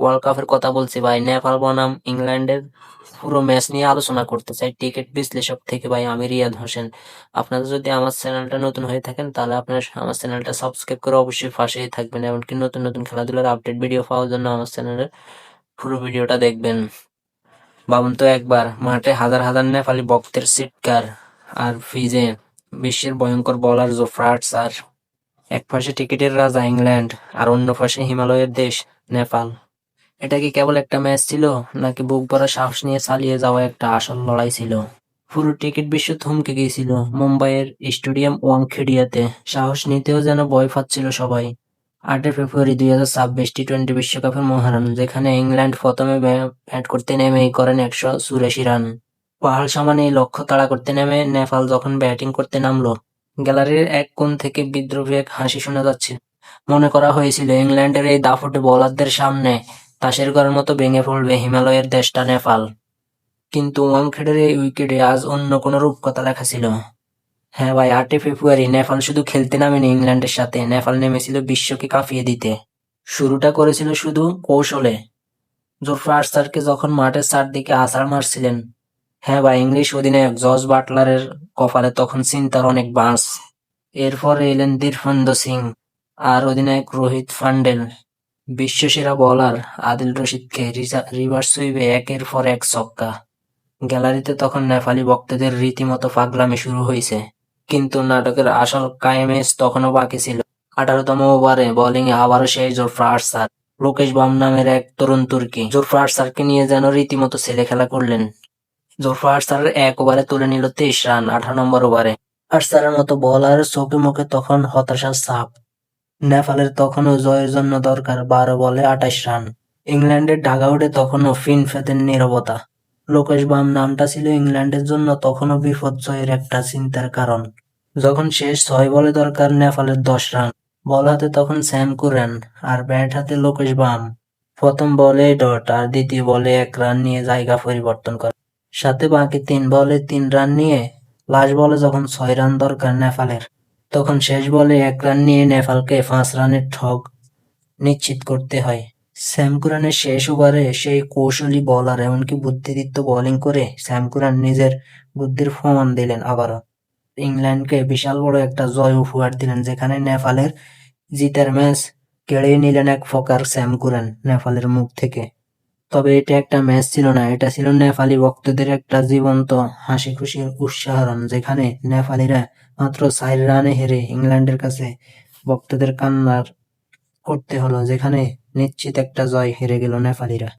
World কাপের কথা বলছি ভাই। নেপাল বনাম ইংল্যান্ডের পুরো ম্যাচ নিয়ে আলোচনা করতে চাই ক্রিকেট বিশ্লেষক থেকে ভাই, আমি রিয়াদ হোসেন। আপনারা যদি আমার চ্যানেলটা নতুন হয়ে থাকেন তাহলে আপনারা আমার চ্যানেলটা সাবস্ক্রাইব করে অবশ্যই পাশেই থাকবেন, এমনকি নতুন নতুন খেলাধুলার আপডেট ভিডিও পাওয়ার জন্য আমার চ্যানেলের পুরো ভিডিওটা দেখবেন। ভাবুন তো একবার, মাঠে হাজার হাজার নেপালি ভক্তের চিৎকার, আর ফিজে বিশ্বের ভয়ঙ্কর বোলার জোফ্রা আর্চার। এক পাশে ক্রিকেটের রাজা ইংল্যান্ড, আর অন্য পাশে হিমালয়ের দেশ নেপাল। এটা কি কেবল একটা ম্যাচ ছিল, নাকি বুক ভরা সাহস নিয়ে চালিয়ে যাওয়া একটা আসল লড়াই ছিল? পুরো ক্রিকেট বিশ্ব থমকে গিয়েছিল মুম্বাইয়ের স্টেডিয়াম ওয়াংখেড়িয়াতে। সাহস নিতেও যেন ভয় পাচ্ছিল সবাই। 8 ফেব্রুয়ারি 2026 টি-20 বিশ্বকাপের মহারণ, যেখানে ইংল্যান্ড প্রথমে ব্যাট করতে নেমেই করেন 184 রান। পাহাড় সমান এই লক্ষ্য তাড়া করতে নেমে নেপাল যখন ব্যাটিং করতে নামলো, গ্যালারির এক কোণ থেকে বিদ্রোহী এক হাসি শোনা যাচ্ছে। মনে করা হয়েছিল ইংল্যান্ডের এই দাপটে বোলারদের সামনে তাসের ঘরের মতো ভেঙে পড়বে হিমালয়ের দেশটা নেপাল। কিন্তু ওয়াংখেড়ের এই উইকেটে আজ অন্য কোনো রূপকথা লেখা ছিল। হ্যাঁ ভাই, 8 ফেব্রুয়ারি নেপাল শুধু খেলতে নামেনি ইংল্যান্ডের সাথে, নেপাল নেমেছিল বিশ্বকে কাঁপিয়ে দিতে। শুরুটা করেছিল শুধু কৌশলে। জোফ্রা আর্চারকে যখন মাঠের চারদিকে আছাড় মারছিলেন, হ্যাঁ ভাই, ইংলিশ অধিনায়ক জস বাটলারের কপালে তখন চিন্তার অনেক বাঁশ। এরপরে এলেন দীরফন্দ সিং আর অধিনায়ক রোহিত ফান্ডেল। বিশ্বসেরা বোলার আদিল রশিদকে রিভার্স সুইপে একের পর এক ছক্কা। গ্যালারিতে তখন নেপালি ভক্তদের রীতিমতো পাগলামি শুরু হয়েছে। কিন্তু নাটকের আসল ক্লাইম্যাক্স তখনও বাকি ছিল। 18তম ওভারে বোলিংয়ে আবারও সেই জোফ্রা আর্চার। লোকেশ বাম নামের এক তরুণ তুর্কি জোফ্রা আর্চারকে নিয়ে যেন রীতিমতো ছেলে খেলা করলেন। জোফ্রা আর্চার এক ওভারে তুলে নিল 23 রান 18 নম্বর ওভারে। আর্চারের মতো বোলারের চোখে মুখে তখন হতাশার ছাপ। নেপালের তখনও জয়ের জন্য দরকার 12 বলে 28 রান। ইংল্যান্ডের ডাগআউটে তখনও ফিন ফেতের নীরবতা। লোকেশ বাম নামটা ছিল ইংল্যান্ডের জন্য তখনও বিপর্যয়ের একটা চিন্তার কারণ। যখন শেষ 6 বলে দরকার নেপালের 10 রান, বল হাতে তখন স্যাম কুরান আর ব্যাট হাতে লোকেশ বাম। প্রথম বলে ডট আর দ্বিতীয় বলে 1 রান নিয়ে জায়গা পরিবর্তন করে। সাথে বাকি 3 বলে 3 রান নিয়ে লাস্ট বলে যখন 6 রান দরকার নেপালের, তখন শেষ বলে 1 রান নিয়ে নেপালকে 5 রানের ঠক নিশ্চিত করতে হয়। স্যাম কুরানের শেষ ওভারে সেই কৌশলী বোলার এমনকি বুদ্ধিদীপ্ত বোলিং করে স্যাম কুরান নিজের বুদ্ধির প্রমাণ দিলেন আবারও। ইংল্যান্ডকে বিশাল বড় একটা জয় উপহার দিলেন, যেখানে নেপালের জিতের ম্যাচ কেড়ে নিলেন এক প্রকার স্যাম কুরান নেপালের মুখ থেকে। তবে এটা একটা ম্যাচ ছিল না, এটা ছিল নেপালি ভক্তদের একটা জীবন্ত হাসি খুশির উৎসাহরণ, যেখানে নেপালিরা মাত্র 4 রানে হেরে ইংল্যান্ডের কাছে ভক্তদের কান্নার করতে হলো, যেখানে নিশ্চিত একটা জয় হেরে গেল নেপালিরা।